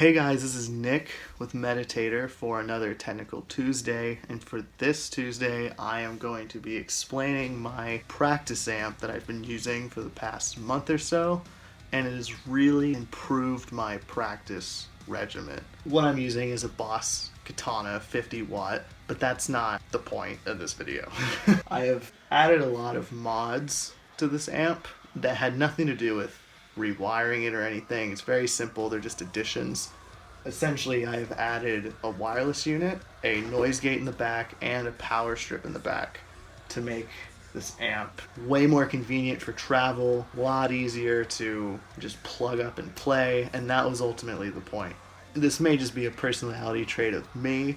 Hey guys, this is Nick with MEDITATOR for another Technical Tuesday, and for this Tuesday I am going to be explaining my practice amp that I've been using for the past month or so, and it has really improved my practice regimen. What I'm using is a Boss Katana 50 watt, but that's not the point of this video. I have added a lot of mods to this amp that had nothing to do with rewiring it or anything. It's very simple, they're just additions. Essentially, I have added a wireless unit, a noise gate in the back, and a power strip in the back to make this amp way more convenient for travel, a lot easier to just plug up and play, and that was ultimately the point. This may just be a personality trait of me,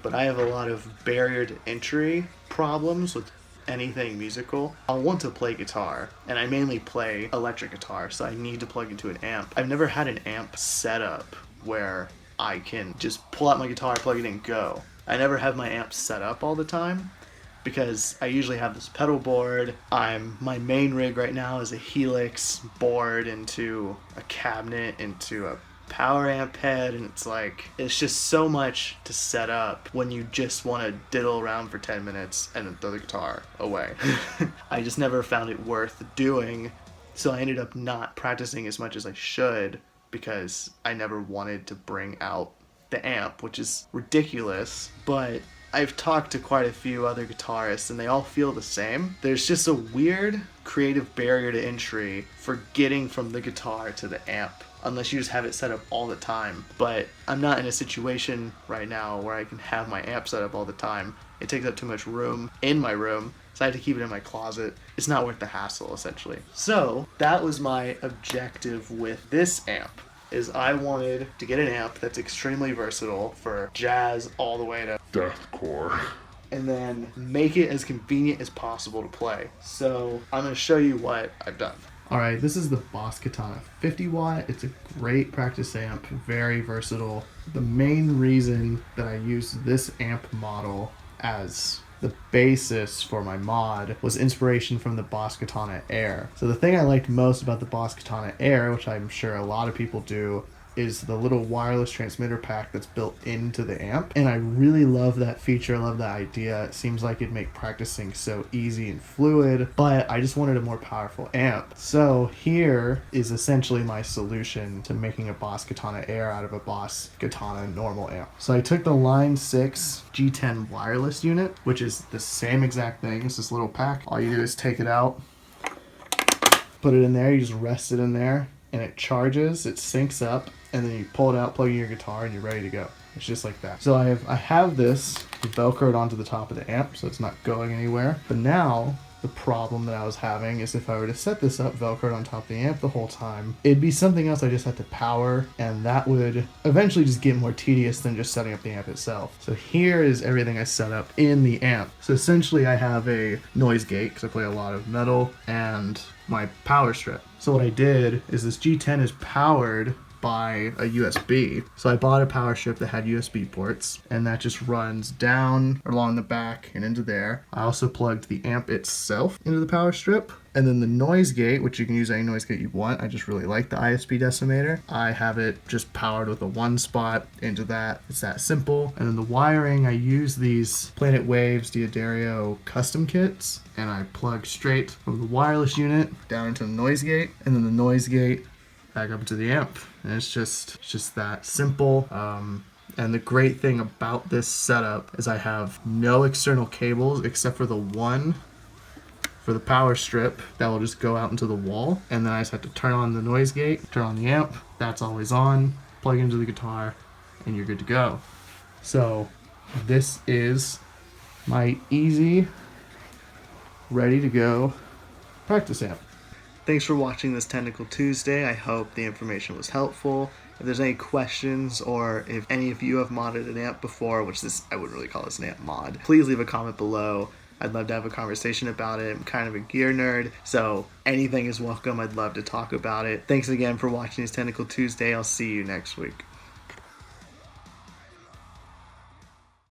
but I have a lot of barrier to entry problems with anything musical. I'll want to play guitar, and I mainly play electric guitar, so I need to plug into an amp. I've never had an amp set up where I can just pull out my guitar, plug it in, go. I never have my amp set up all the time because I usually have this pedal board. My main rig right now is a Helix board into a cabinet, into a power amp head, and it's just so much to set up when you just want to diddle around for 10 minutes and then throw the guitar away. I just never found it worth doing, so I ended up not practicing as much as I should because I never wanted to bring out the amp, which is ridiculous, but I've talked to quite a few other guitarists and they all feel the same. There's just a weird creative barrier to entry for getting from the guitar to the amp, unless you just have it set up all the time. But I'm not in a situation right now where I can have my amp set up all the time. It takes up too much room in my room, so I have to keep it in my closet. It's not worth the hassle, essentially. So that was my objective with this amp, is I wanted to get an amp that's extremely versatile for jazz all the way to deathcore, and then make it as convenient as possible to play. So I'm going to show you what I've done. Alright, this is the Boss Katana 50 watt. It's a great practice amp, very versatile. The main reason that I used this amp model as the basis for my mod was inspiration from the Boss Katana Air. So the thing I liked most about the Boss Katana Air, which I'm sure a lot of people do, is the little wireless transmitter pack that's built into the amp. And I really love that feature, I love that idea. It seems like it'd make practicing so easy and fluid, but I just wanted a more powerful amp. So here is essentially my solution to making a Boss Katana Air out of a Boss Katana normal amp. So I took the Line 6 G10 wireless unit, which is the same exact thing. It's this little pack. All you do is take it out, put it in there, you just rest it in there, and it charges, it syncs up, and then you pull it out, plug in your guitar, and you're ready to go. It's just like that. So I have this Velcroed onto the top of the amp, so it's not going anywhere. But now, the problem that I was having is if I were to set this up Velcroed on top of the amp the whole time, it'd be something else I just had to power, and that would eventually just get more tedious than just setting up the amp itself. So here is everything I set up in the amp. So essentially I have a noise gate, because I play a lot of metal, and my power strip. So what I did is this G10 is powered by a USB. So I bought a power strip that had USB ports, and that just runs down along the back and into there. I also plugged the amp itself into the power strip, and then the noise gate, which you can use any noise gate you want. I just really like the ISP decimator. I have it just powered with a one spot into that. It's that simple. And then the wiring, I use these Planet Waves D'Addario custom kits, and I plug straight from the wireless unit down into the noise gate, and then the noise gate back up into the amp. And it's just that simple. And the great thing about this setup is I have no external cables except for the one for the power strip that will just go out into the wall. And then I just have to turn on the noise gate, turn on the amp, that's always on, plug into the guitar, and you're good to go. So this is my easy, ready to go practice amp. Thanks for watching this Technical Tuesday. I hope the information was helpful. If there's any questions, or if any of you have modded an amp before, which I wouldn't really call this an amp mod, please leave a comment below. I'd love to have a conversation about it. I'm kind of a gear nerd, so anything is welcome. I'd love to talk about it. Thanks again for watching this Technical Tuesday. I'll see you next week.